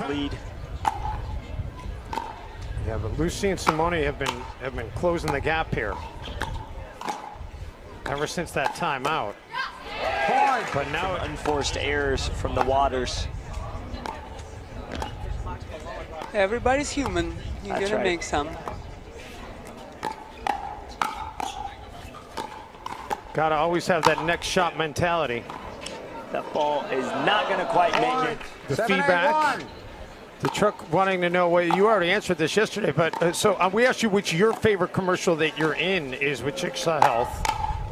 lead. Yeah, but Lucy and Simone have been closing the gap here ever since that timeout. But now Unforced errors from the Waters. Everybody's human. You're That's gonna right. make some. gotta always have that next shot mentality. That ball is not going to quite make it. The feedback. The truck wanting to know what you already answered this yesterday, but so we asked you which your favorite commercial that you're in is with Jigsaw Health.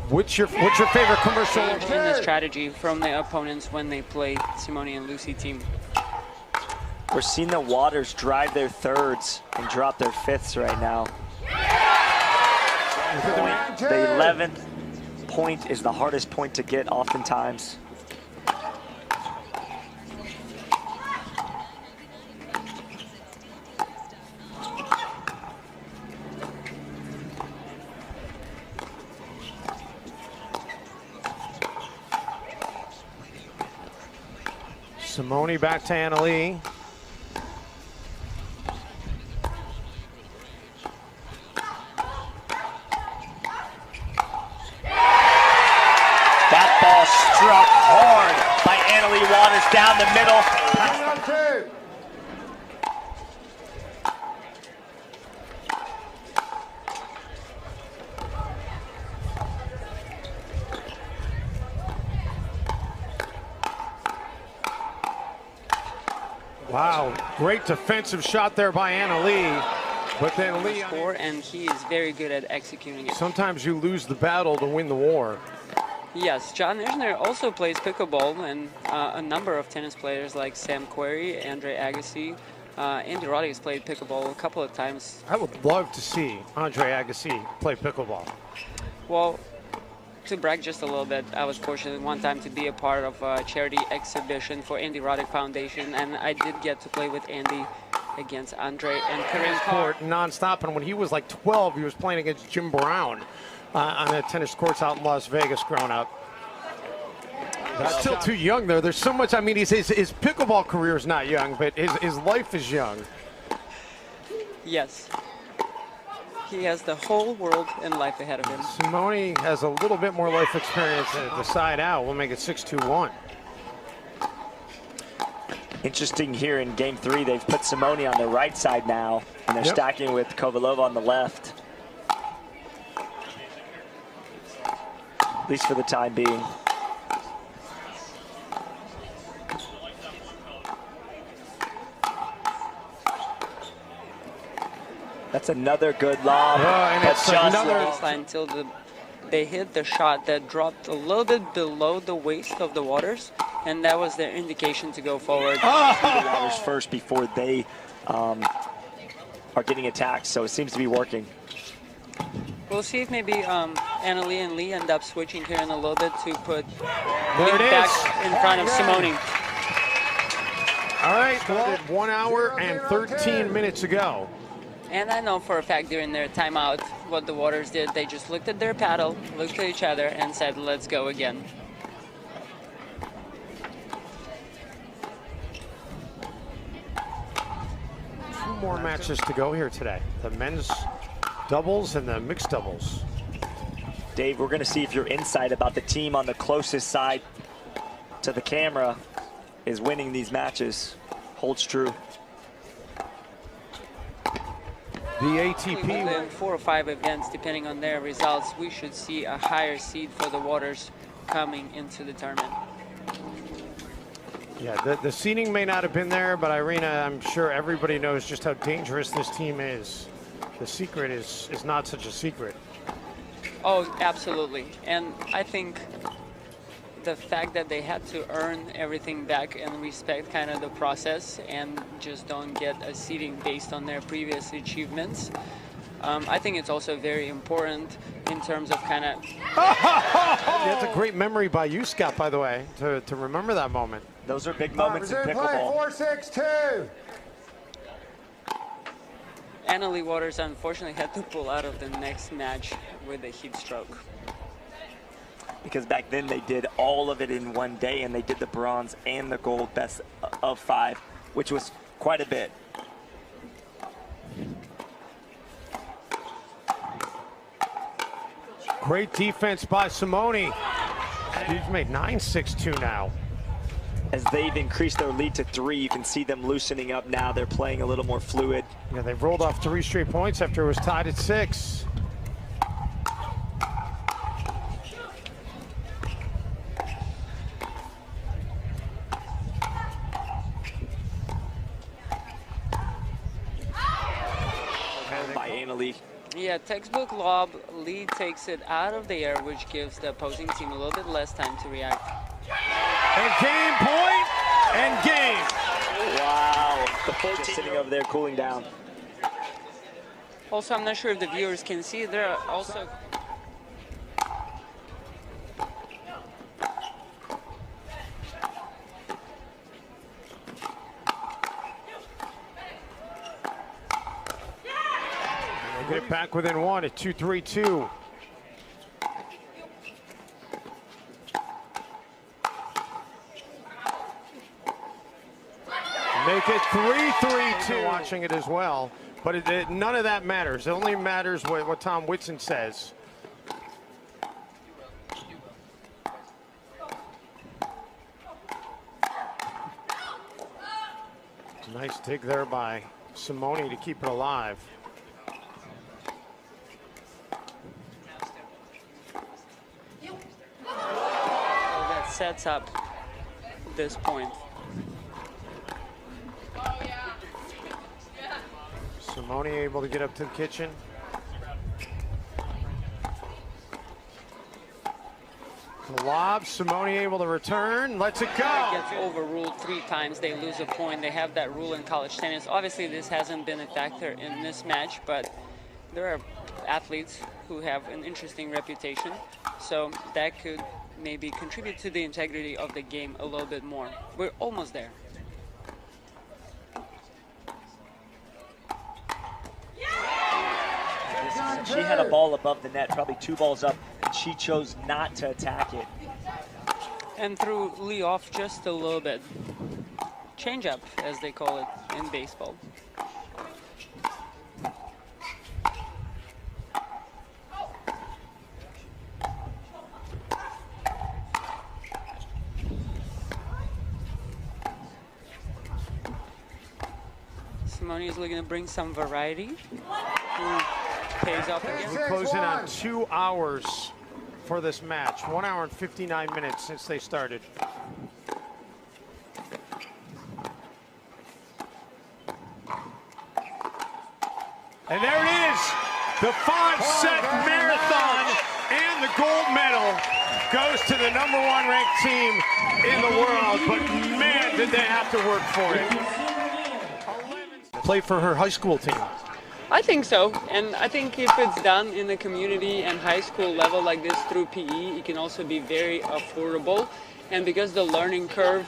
What's your favorite commercial? In the strategy from the opponents when they play Simone and Lucy team. We're seeing the Waters drive their thirds and drop their fifths right now. The 11th point is the hardest point to get oftentimes. Simone back to Annalie. That ball struck hard by Annalie Waters down the middle. Wow, great defensive shot there by Annalie. But then Lee, Score, and he is very good at executing it. sometimes you lose the battle to win the war. Yes, John Isner also plays pickleball, and a number of tennis players like Sam Querrey, Andre Agassi, Andy Roddick has played pickleball a couple of times. I would love to see Andre Agassi play pickleball. Well, to brag just a little bit, I was fortunate one time to be a part of a charity exhibition for Andy Roddick Foundation, and I did get to play with Andy against Andre and Karim Carr. Court nonstop, and when he was like 12, he was playing against Jim Brown on the tennis courts out in Las Vegas growing up. He's still too young there. There's so much. I mean, his pickleball career is not young, but his life is young. Yes. He has the whole world and life ahead of him. Simone has a little bit more life experience at the side out. We'll make it 6-2-1. Interesting here in game 3, they've put Simone on the right side now, and they're stacking with Kovalova on the left. At least for the time being. That's another good lob. And That's it's just another Baseline until they hit the shot that dropped a little bit below the waist of the Waters, and that was their indication to go forward. the Waters first before they are getting attacked, so it seems to be working. We'll see if maybe Annalie and Lee end up switching here in a little bit to put There it Lee back is. in front of Simone. All right, 1 hour and 13 minutes ago. And I know for a fact during their timeout what the Waters did. They just looked at their paddle, looked at each other, and said, let's go again. Two more matches to go here today. The men's doubles and the mixed doubles. Dave, we're going to see if your insight about the team on the closest side to the camera is winning these matches holds true. The ATP. In 4 or 5 events, depending on their results, we should see a higher seed for the Waters coming into the tournament. Yeah, the seeding may not have been there, but Irina, I'm sure everybody knows just how dangerous this team is. The secret is not such a secret. Oh, absolutely. And I think the fact that they had to earn everything back and respect kind of the process and just don't get a seeding based on their previous achievements. I think it's also very important in terms of kind of... That's a great memory by you, Scott, by the way, to remember that moment. Those are big moments in pickleball. 4-6-2. Annalie Waters unfortunately had to pull out of the next match with a heat stroke. Because back then they did all of it in one day, and they did the bronze and the gold best of 5, which was quite a bit. Great defense by Simone. She's made 9-6-2 now. As they've increased their lead to 3, you can see them loosening up now. They're playing a little more fluid. Yeah, they've rolled off 3 straight points after it was tied at 6. By Annalie. Yeah, textbook lob. Lee takes it out of the air, which gives the opposing team a little bit less time to react. And game point, and game. Wow, the 14 sitting over there cooling down. Also, I'm not sure if the viewers can see, there are also Get it back within 1 at 2-3-2. Make it 3-3-2. Watching it as well, but none of that matters. It only matters what Tom Whitson says. Nice dig there by Simone to keep it alive. that sets up this point. Simone able to get up to the kitchen. The lob, Simone able to return, lets it go. Gets overruled 3 times, they lose a point. They have that rule in college tennis. Obviously this hasn't been a factor in this match, but there are athletes who have an interesting reputation, so that could maybe contribute to the integrity of the game a little bit more. We're almost there. She had a ball above the net, probably 2 balls up, and she chose not to attack it. And threw Lee off just a little bit. Change up, as they call it in baseball. Simone is looking to bring some variety. Pays off again. We're closing on 2 hours for this match. 1 hour and 59 minutes since they started. And there it is, the 5-set marathon, and the gold medal goes to the #1 ranked team in the world. But man, did they have to work for it. Play for her high school team. I think so, and I think if it's done in the community and high school level like this through PE, it can also be very affordable. And because the learning curve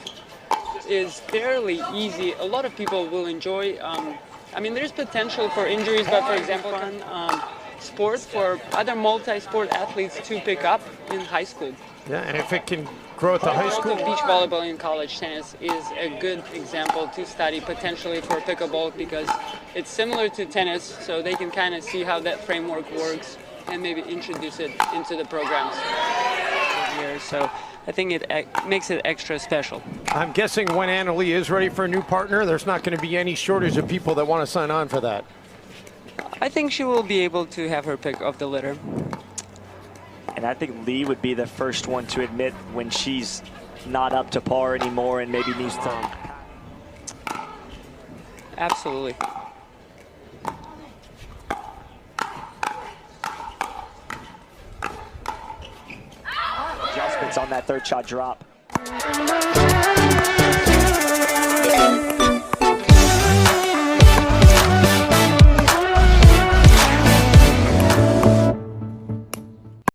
is fairly easy, a lot of people will enjoy. I mean, there's potential for injuries, but for example, sport for other multi-sport athletes to pick up in high school. Yeah, and if it can grow at the high school. Beach volleyball in college tennis is a good example to study potentially for pickleball because it's similar to tennis, so they can kind of see how that framework works and maybe introduce it into the programs here. So I think it makes it extra special. I'm guessing when Annalie is ready for a new partner, there's not going to be any shortage of people that want to sign on for that. I think she will be able to have her pick of the litter. And I think Lee would be the first one to admit when she's not up to par anymore and maybe needs to. Absolutely. Adjustments on that 3rd shot drop.